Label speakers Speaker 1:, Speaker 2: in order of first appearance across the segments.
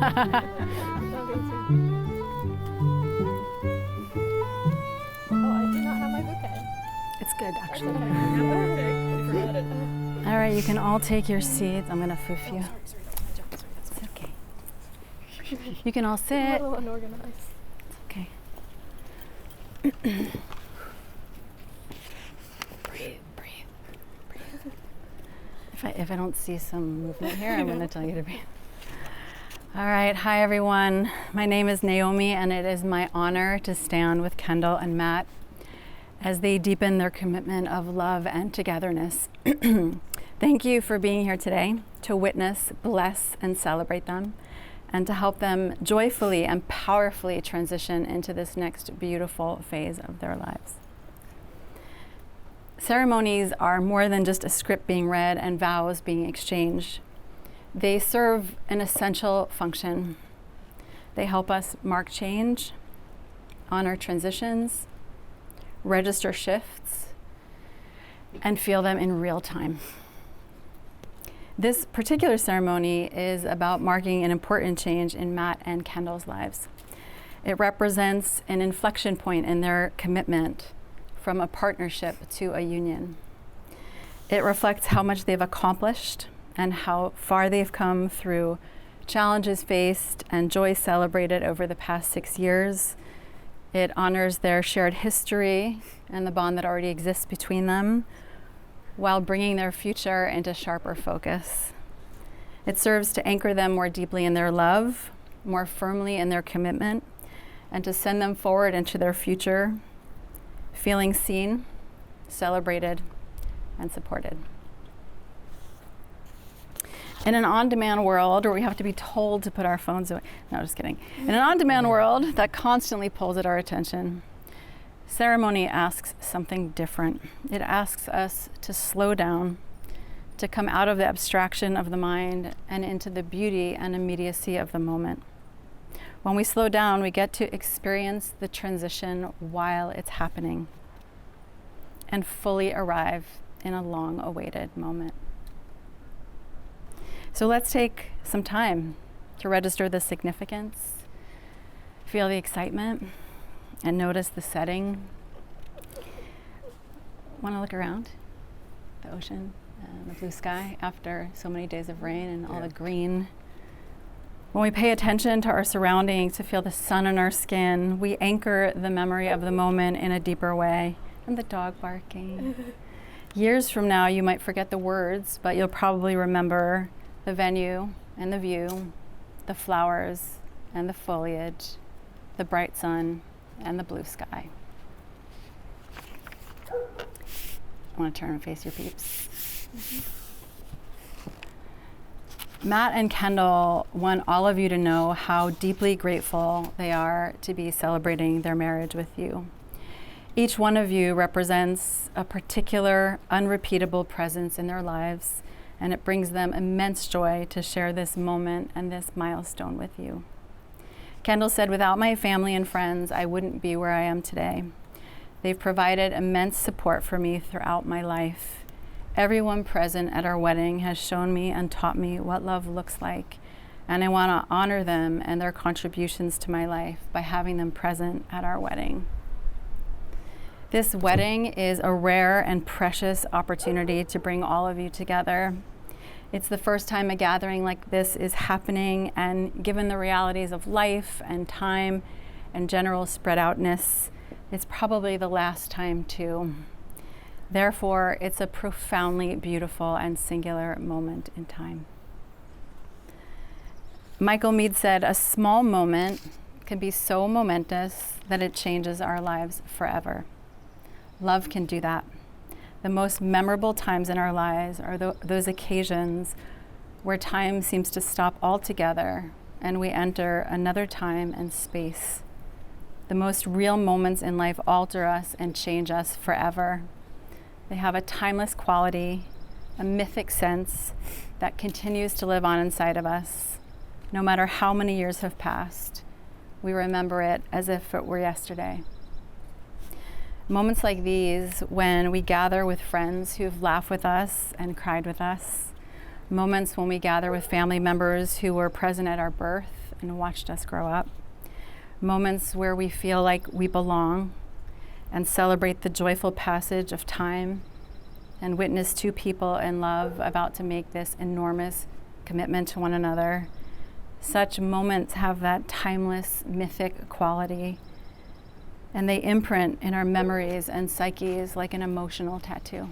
Speaker 1: I do not have my bouquet.
Speaker 2: It's good, actually.
Speaker 1: Okay.
Speaker 2: All right, you can all take your seats. I'm going to foof you. It's okay. You can all
Speaker 1: A
Speaker 2: sit.
Speaker 1: little unorganized.
Speaker 2: Okay. Breathe. If I don't see some movement here, I'm going to tell you to breathe. All right. Hi, everyone. My name is Naomi, and it is my honor to stand with Kendall and Matt as they deepen their commitment of love and togetherness. Thank you for being here today to witness, bless, and celebrate them, and to help them joyfully and powerfully transition into this next beautiful phase of their lives. Ceremonies are more than just a script being read and vows being exchanged. They serve an essential function. They help us mark change, honor transitions, register shifts, and feel them in real time. This particular ceremony is about marking an important change in Matt and Kendall's lives. It represents an inflection point in their commitment from a partnership to a union. It reflects how much they've accomplished and how far they've come through challenges faced and joy celebrated over the past 6 years. It honors their shared history and the bond that already exists between them, while bringing their future into sharper focus. It serves to anchor them more deeply in their love, more firmly in their commitment, and to send them forward into their future, feeling seen, celebrated, and supported. In an on-demand world where we have to be told to put our phones away, no, just kidding. In an on-demand world that constantly pulls at our attention, ceremony asks something different. It asks us to slow down, to come out of the abstraction of the mind and into the beauty and immediacy of the moment. When we slow down, we get to experience the transition while it's happening and fully arrive in a long-awaited moment. So let's take some time to register the significance, feel the excitement, and notice the setting. Want to look around the ocean and the blue sky after so many days of rain and all the green. When we pay attention to our surroundings, to feel the sun on our skin, we anchor the memory of the moment in a deeper way. And the dog barking. Years from now, you might forget the words, but you'll probably remember the venue and the view, the flowers and the foliage, the bright sun and the blue sky. I want to turn and face your peeps. Matt and Kendall want all of you to know how deeply grateful they are to be celebrating their marriage with you. Each one of you represents a particular, unrepeatable presence in their lives, and it brings them immense joy to share this moment and this milestone with you. Kendall said, "Without my family and friends, I wouldn't be where I am today. They've provided immense support for me throughout my life. Everyone present at our wedding has shown me and taught me what love looks like, and I want to honor them and their contributions to my life by having them present at our wedding." This wedding is a rare and precious opportunity to bring all of you together. It's the first time a gathering like this is happening, and given the realities of life and time and general spread outness, it's probably the last time too. Therefore, it's a profoundly beautiful and singular moment in time. Michael Meade said, "A small moment can be so momentous that it changes our lives forever." Love can do that. The most memorable times in our lives are those occasions where time seems to stop altogether and we enter another time and space. The most real moments in life alter us and change us forever. They have a timeless quality, a mythic sense that continues to live on inside of us. No matter how many years have passed, we remember it as if it were yesterday. Moments like these, when we gather with friends who've laughed with us and cried with us, moments when we gather with family members who were present at our birth and watched us grow up. Moments where we feel like we belong and celebrate the joyful passage of time and witness two people in love about to make this enormous commitment to one another. Such moments have that timeless, mythic quality, and they imprint in our memories and psyches like an emotional tattoo.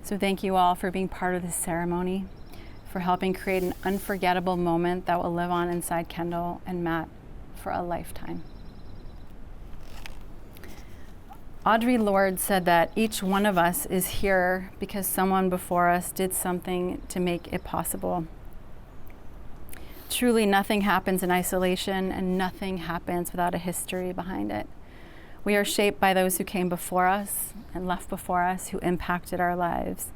Speaker 2: So thank you all for being part of this ceremony, for helping create an unforgettable moment that will live on inside Kendall and Matt for a lifetime. Audre Lorde said that each one of us is here because someone before us did something to make it possible. Truly, nothing happens in isolation, and nothing happens without a history behind it. We are shaped by those who came before us and left before us, who impacted our lives.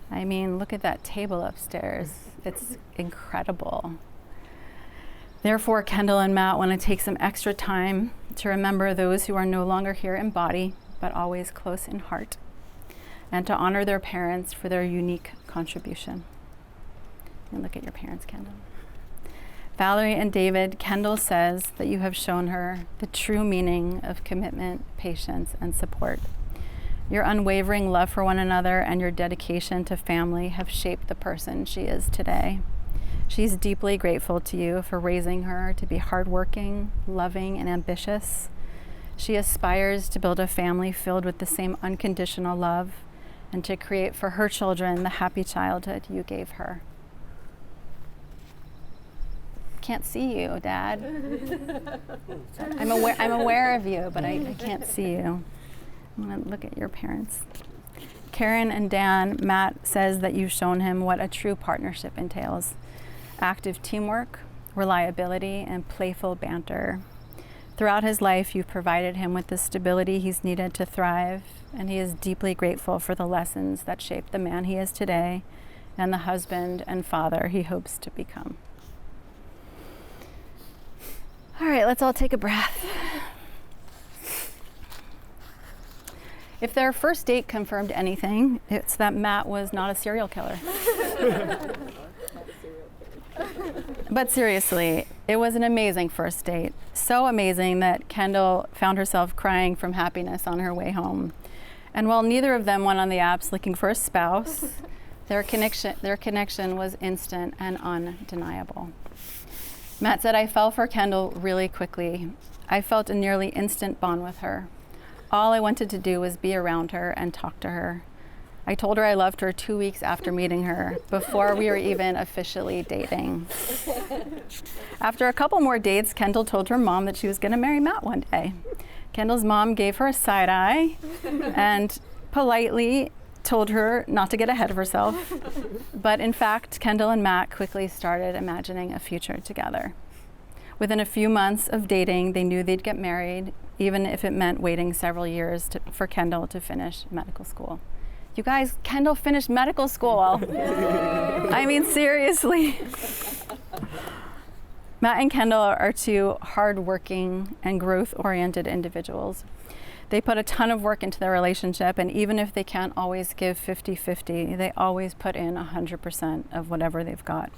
Speaker 2: I mean, look at that table upstairs. It's incredible. Therefore, Kendall and Matt want to take some extra time to remember those who are no longer here in body, but always close in heart, and to honor their parents for their unique contribution. And look at your parents, Kendall. Valerie and David, Kendall says that you have shown her the true meaning of commitment, patience, and support. Your unwavering love for one another and your dedication to family have shaped the person she is today. She's deeply grateful to you for raising her to be hardworking, loving, and ambitious. She aspires to build a family filled with the same unconditional love and to create for her children the happy childhood you gave her. Can't see you, Dad. I'm aware of you, but I can't see you. I'm gonna look at your parents. Karen and Dan, Matt says that you've shown him what a true partnership entails. Active teamwork, reliability, and playful banter. Throughout his life, you've provided him with the stability he's needed to thrive, and he is deeply grateful for the lessons that shaped the man he is today and the husband and father he hopes to become. All right, let's all take a breath. If their first date confirmed anything, it's that Matt was not a serial killer. But seriously, it was an amazing first date. So amazing that Kendall found herself crying from happiness on her way home. And while neither of them went on the apps looking for a spouse, their connection was instant and undeniable. Matt said, I fell for Kendall really quickly. I felt a nearly instant bond with her. All I wanted to do was be around her and talk to her. I told her I loved her 2 weeks after meeting her, before we were even officially dating. After a couple more dates, Kendall told her mom that she was going to marry Matt one day. Kendall's mom gave her a side eye and politely told her not to get ahead of herself. But in fact, Kendall and Matt quickly started imagining a future together. Within a few months of dating, they knew they'd get married, even if it meant waiting several years for Kendall to finish medical school. You guys, Kendall finished medical school. I mean, seriously. Matt and Kendall are two hardworking and growth-oriented individuals. They put a ton of work into their relationship, and even if they can't always give 50-50, they always put in 100% of whatever they've got.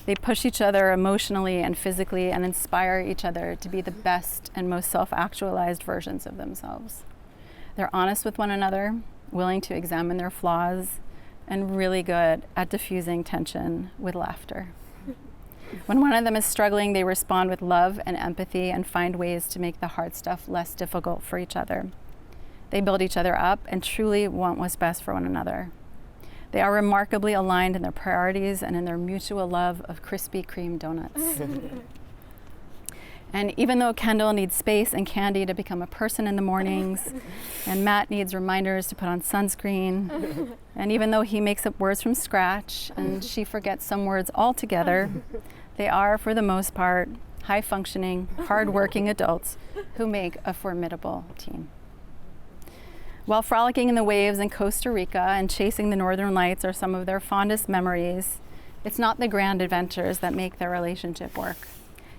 Speaker 2: They push each other emotionally and physically and inspire each other to be the best and most self-actualized versions of themselves. They're honest with one another, willing to examine their flaws, and really good at diffusing tension with laughter. When one of them is struggling, they respond with love and empathy and find ways to make the hard stuff less difficult for each other. They build each other up and truly want what's best for one another. They are remarkably aligned in their priorities and in their mutual love of Krispy Kreme donuts. And even though Kendall needs space and candy to become a person in the mornings, and Matt needs reminders to put on sunscreen, and even though he makes up words from scratch and she forgets some words altogether, they are, for the most part, high-functioning, hard-working adults who make a formidable team. While frolicking in the waves in Costa Rica and chasing the northern lights are some of their fondest memories, it's not the grand adventures that make their relationship work.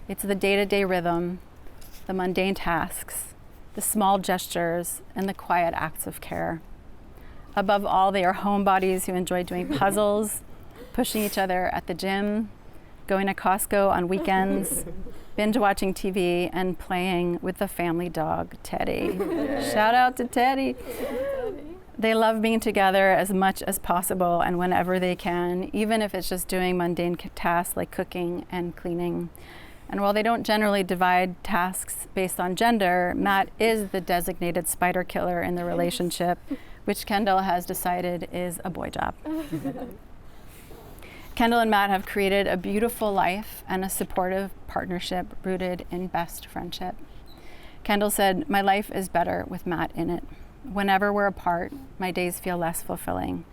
Speaker 2: It's the day-to-day rhythm, the mundane tasks, the small gestures, and the quiet acts of care. Above all, they are homebodies who enjoy doing puzzles, pushing each other at the gym, going to Costco on weekends, binge watching TV, and playing with the family dog, Teddy. Shout out to Teddy. They love being together as much as possible and whenever they can, even if it's just doing mundane tasks like cooking and cleaning. And while they don't generally divide tasks based on gender, Matt is the designated spider killer in the relationship, which Kendall has decided is a boy job. Kendall and Matt have created a beautiful life and a supportive partnership rooted in best friendship. Kendall said, "My life is better with Matt in it. Whenever we're apart, my days feel less fulfilling.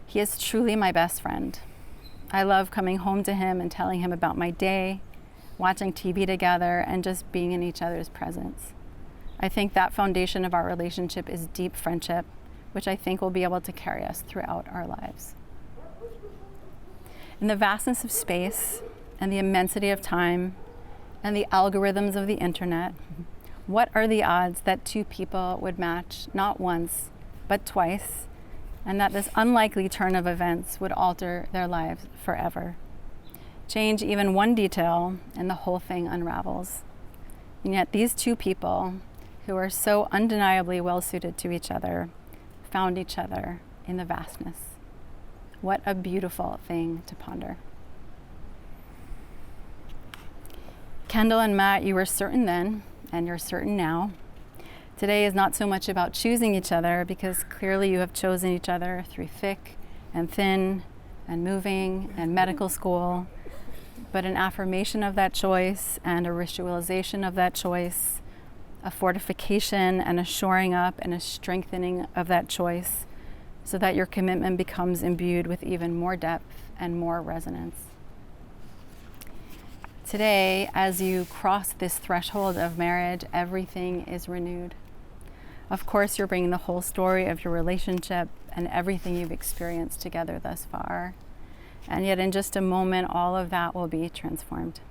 Speaker 2: He is truly my best friend. I love coming home to him and telling him about my day, watching TV together, and just being in each other's presence. I think that foundation of our relationship is deep friendship, which I think will be able to carry us throughout our lives." In the vastness of space and the immensity of time and the algorithms of the internet, what are the odds that two people would match not once, but twice, and that this unlikely turn of events would alter their lives forever? Change even one detail and the whole thing unravels. And yet these two people, who are so undeniably well suited to each other, found each other in the vastness. What a beautiful thing to ponder. Kendall and Matt, you were certain then, and you're certain now. Today is not so much about choosing each other, because clearly you have chosen each other through thick and thin and moving and medical school, but an affirmation of that choice and a ritualization of that choice, a fortification and a shoring up and a strengthening of that choice, so that your commitment becomes imbued with even more depth and more resonance. Today, as you cross this threshold of marriage, everything is renewed. Of course, you're bringing the whole story of your relationship and everything you've experienced together thus far. And yet in just a moment, all of that will be transformed.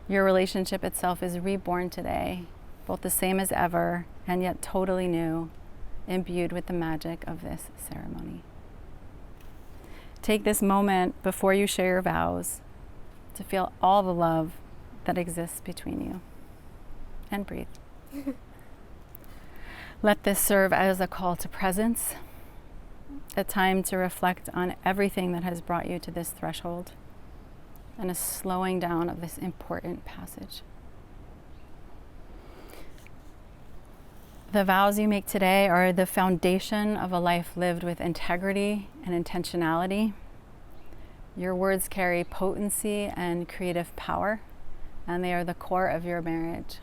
Speaker 2: Your relationship itself is reborn today, both the same as ever and yet totally new, imbued with the magic of this ceremony. Take this moment before you share your vows to feel all the love that exists between you. And breathe. Let this serve as a call to presence, a time to reflect on everything that has brought you to this threshold, and a slowing down of this important passage. The vows you make today are the foundation of a life lived with integrity and intentionality. Your words carry potency and creative power, and they are the core of your marriage.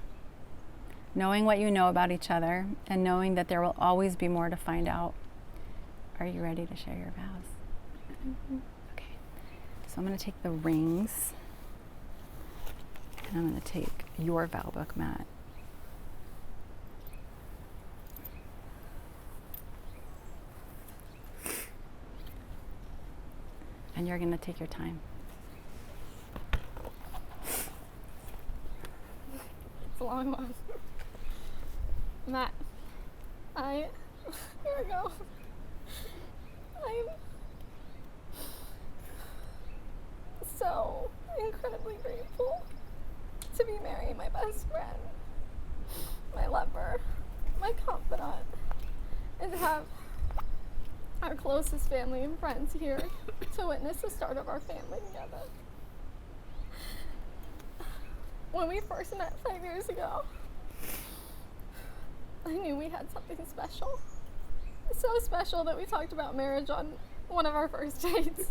Speaker 2: Knowing what you know about each other and knowing that there will always be more to find out, are you ready to share your vows? Mm-hmm. Okay, so I'm going to take the rings, and I'm going to take your vow book, Matt. And you're going to take your time.
Speaker 1: It's a long one. Matt, here we go. I'm so incredibly grateful to be marrying my best friend, my lover, my confidant, and to have our closest family and friends here to witness the start of our family together. When we first met 5 years ago, I knew we had something special. So special that we talked about marriage on one of our first dates.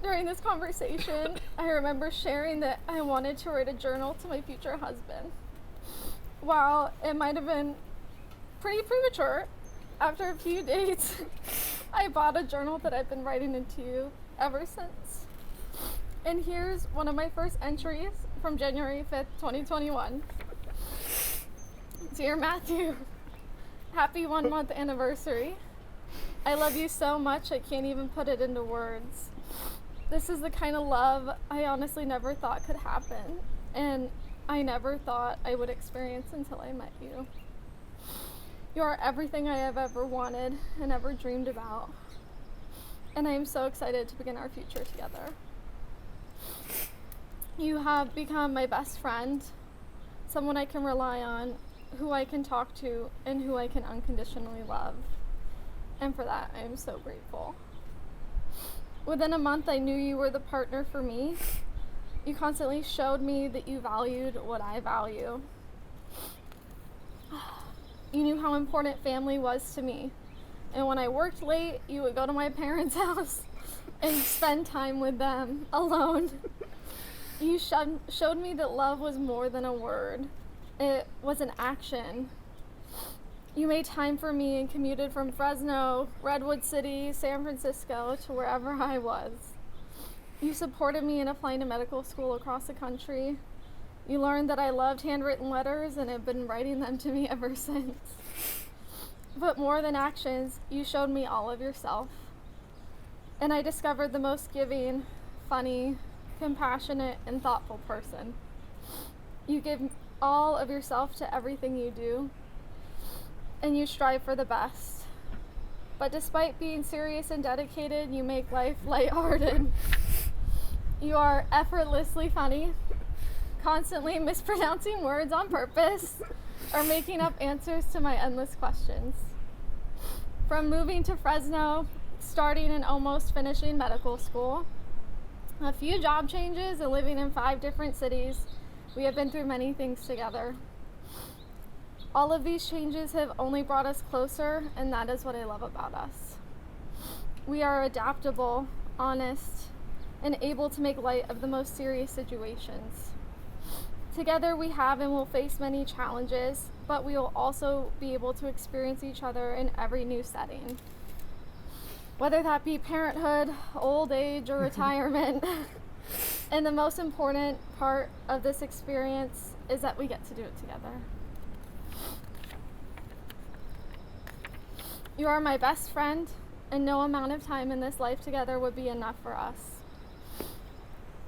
Speaker 1: During this conversation, I remember sharing that I wanted to write a journal to my future husband. While it might have been pretty premature, after a few dates, I bought a journal that I've been writing into ever since. And here's one of my first entries from January 5th, 2021. Dear Mathew, happy 1 month anniversary. I love you so much I can't even put it into words. This is the kind of love I honestly never thought could happen, and I never thought I would experience until I met you. You are everything I have ever wanted and ever dreamed about. and I am so excited to begin our future together. You have become my best friend, someone I can rely on, who I can talk to, and who I can unconditionally love. And for that, I am so grateful. Within a month, I knew you were the partner for me. You constantly showed me that you valued what I value. You knew how important family was to me. And when I worked late, you would go to my parents' house and spend time with them alone. You showed me that love was more than a word. It was an action. You made time for me and commuted from Fresno, Redwood City, San Francisco to wherever I was. You supported me in applying to medical school across the country. You learned that I loved handwritten letters and have been writing them to me ever since. But more than actions, you showed me all of yourself. And I discovered the most giving, funny, compassionate, and thoughtful person. You give all of yourself to everything you do, and you strive for the best. But despite being serious and dedicated, you make life lighthearted. You are effortlessly funny, constantly mispronouncing words on purpose, or making up answers to my endless questions. From moving to Fresno, starting and almost finishing medical school, a few job changes, and living in 5 different cities, we have been through many things together. All of these changes have only brought us closer, and that is what I love about us. We are adaptable, honest, and able to make light of the most serious situations. Together we have and will face many challenges, but we will also be able to experience each other in every new setting. Whether that be parenthood, old age, or retirement. And the most important part of this experience is that we get to do it together. You are my best friend, and no amount of time in this life together would be enough for us,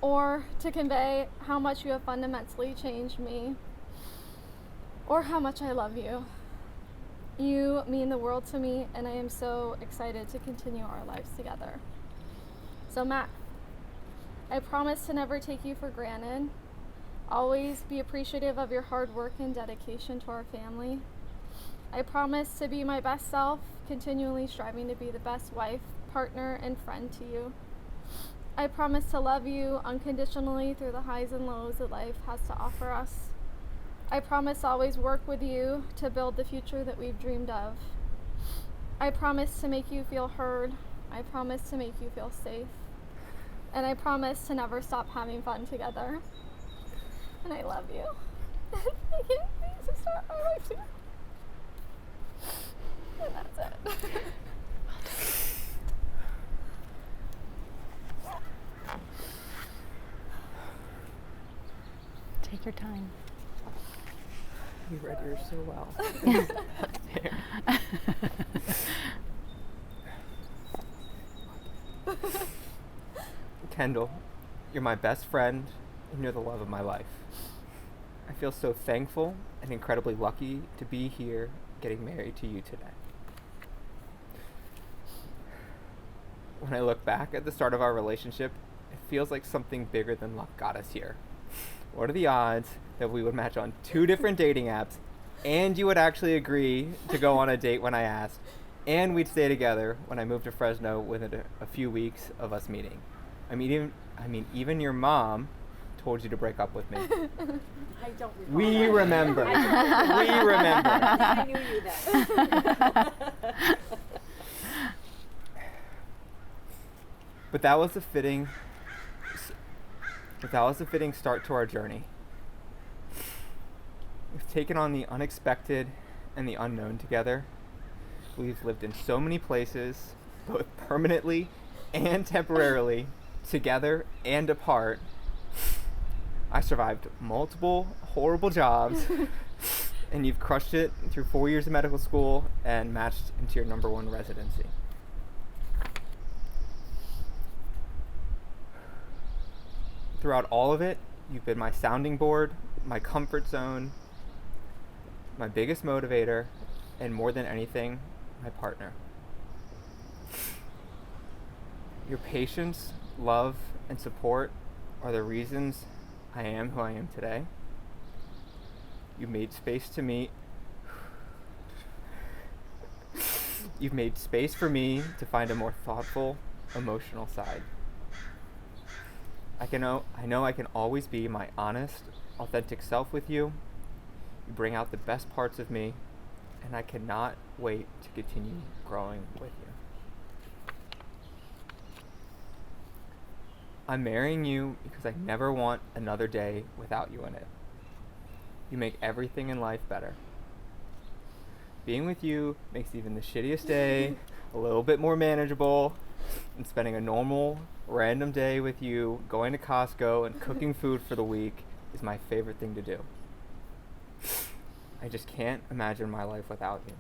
Speaker 1: or to convey how much you have fundamentally changed me, or how much I love you. You mean the world to me, and I am so excited to continue our lives together. So Matt, I promise to never take you for granted, always be appreciative of your hard work and dedication to our family. I promise to be my best self, continually striving to be the best wife, partner, and friend to you. I promise to love you unconditionally through the highs and lows that life has to offer us. I promise to always work with you to build the future that we've dreamed of. I promise to make you feel heard. I promise to make you feel safe. And I promise to never stop having fun together. And I love you. I can't wait to start my life together. And that's it.
Speaker 2: Take your time.
Speaker 3: You read yours so well. Kendall, you're my best friend, and you're the love of my life. I feel so thankful and incredibly lucky to be here getting married to you today. When I look back at the start of our relationship, it feels like something bigger than luck got us here. What are the odds that we would match on 2 different dating apps, and you would actually agree to go on a date when I asked, and we'd stay together when I moved to Fresno within a few weeks of us meeting? I mean, even your mom told you to break up with me.
Speaker 4: I don't recall.
Speaker 3: We remember. We remember.
Speaker 4: I knew you then.
Speaker 3: But that was a fitting start to our journey. We've taken on the unexpected and the unknown together. We've lived in so many places, both permanently and temporarily, together and apart. I survived multiple horrible jobs, and you've crushed it through 4 years of medical school and matched into your #1 residency. Throughout all of it, you've been my sounding board, my comfort zone, my biggest motivator, and more than anything, my partner. Your patience, love, and support are the reasons I am who I am today. You made space to me. You've made space for me to find a more thoughtful, emotional side. I know I can always be my honest, authentic self with you. You bring out the best parts of me, and I cannot wait to continue growing with you. I'm marrying you because I never want another day without you in it. You make everything in life better. Being with you makes even the shittiest day a little bit more manageable, and spending a normal, random day with you, going to Costco and cooking food for the week is my favorite thing to do. I just can't imagine my life without you.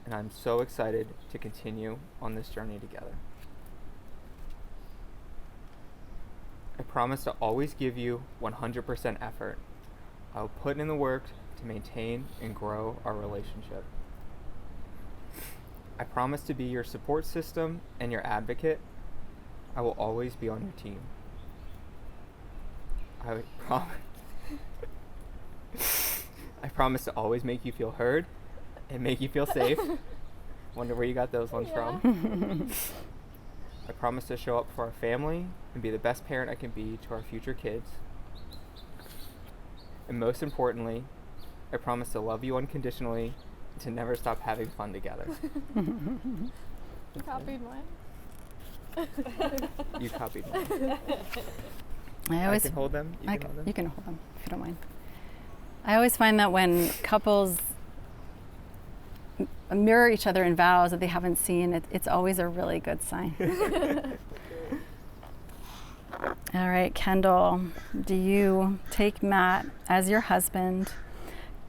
Speaker 3: And I'm so excited to continue on this journey together. I promise to always give you 100% effort. I'll put in the work to maintain and grow our relationship. I promise to be your support system and your advocate. I will always be on your team. I promise to always make you feel heard and make you feel safe. Wonder where you got those ones from. I promise to show up for our family and be the best parent I can be to our future kids. And most importantly, I promise to love you unconditionally and to never stop having fun together.
Speaker 1: You copied mine.
Speaker 3: You copied mine.
Speaker 2: I
Speaker 3: can hold them. You can hold them.
Speaker 2: You can hold them if you don't mind. I always find that when couples mirror each other in vows that they haven't seen, it's always a really good sign. All right, Kendall, do you take Matt as your husband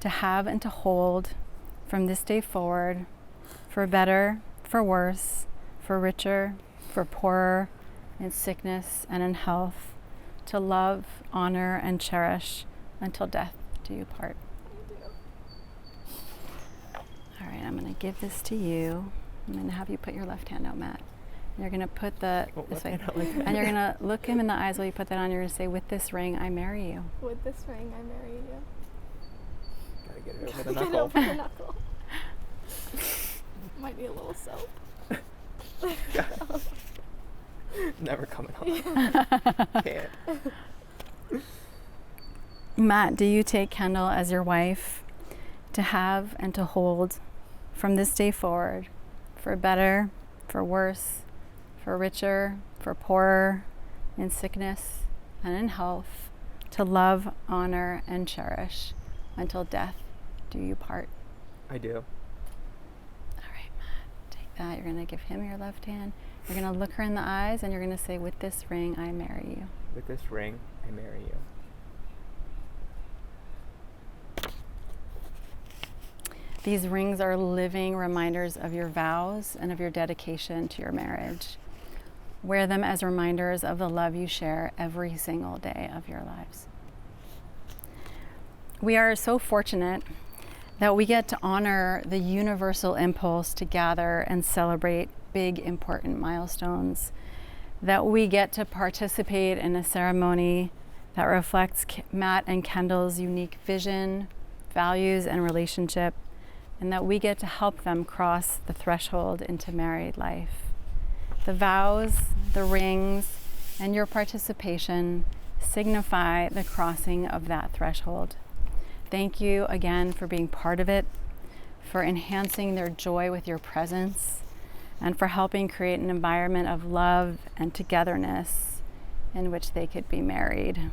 Speaker 2: to have and to hold from this day forward, for better, for worse, for richer, for poorer, in sickness and in health, to love, honor, and cherish until death do you part? All right, I'm going to give this to you. I'm going to have you put your left hand out, Matt. And you're going to put this way. And you're going to look him in the eyes while you put that on. You're going to say, with this ring, I marry you.
Speaker 1: With this ring, I marry you.
Speaker 3: Gotta get it over the
Speaker 1: Get
Speaker 3: knuckle.
Speaker 1: over the knuckle. Might need a little soap.
Speaker 3: Never coming off. Can't.
Speaker 2: Matt, do you take Kendall as your wife to have and to hold from this day forward, for better, for worse, for richer, for poorer, in sickness and in health, to love, honor, and cherish until death do you part?
Speaker 3: I do.
Speaker 2: All right, Matt, take that. You're going to give him your left hand. You're going to look her in the eyes and you're going to say, with this ring, I marry you.
Speaker 3: With this ring, I marry you.
Speaker 2: These rings are living reminders of your vows and of your dedication to your marriage. Wear them as reminders of the love you share every single day of your lives. We are so fortunate that we get to honor the universal impulse to gather and celebrate big, important milestones, that we get to participate in a ceremony that reflects Matt and Kendall's unique vision, values, and relationship, and that we get to help them cross the threshold into married life. The vows, the rings, and your participation signify the crossing of that threshold. Thank you again for being part of it, for enhancing their joy with your presence, and for helping create an environment of love and togetherness in which they could be married.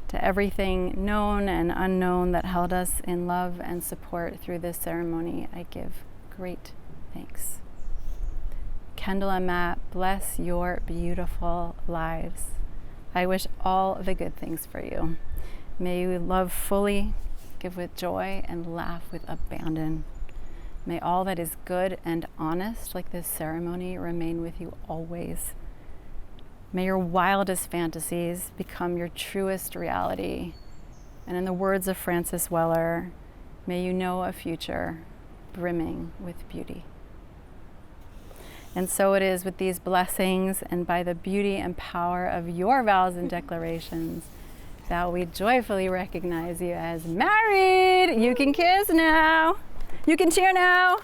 Speaker 2: To everything known and unknown that held us in love and support through this ceremony, I give great thanks. Kendall and Matt, bless your beautiful lives. I wish all the good things for you. May you love fully, give with joy, and laugh with abandon. May all that is good and honest, like this ceremony, remain with you always. May your wildest fantasies become your truest reality. And in the words of Francis Weller, may you know a future brimming with beauty. And so it is with these blessings and by the beauty and power of your vows and declarations that we joyfully recognize you as married. You can kiss now. You can cheer now.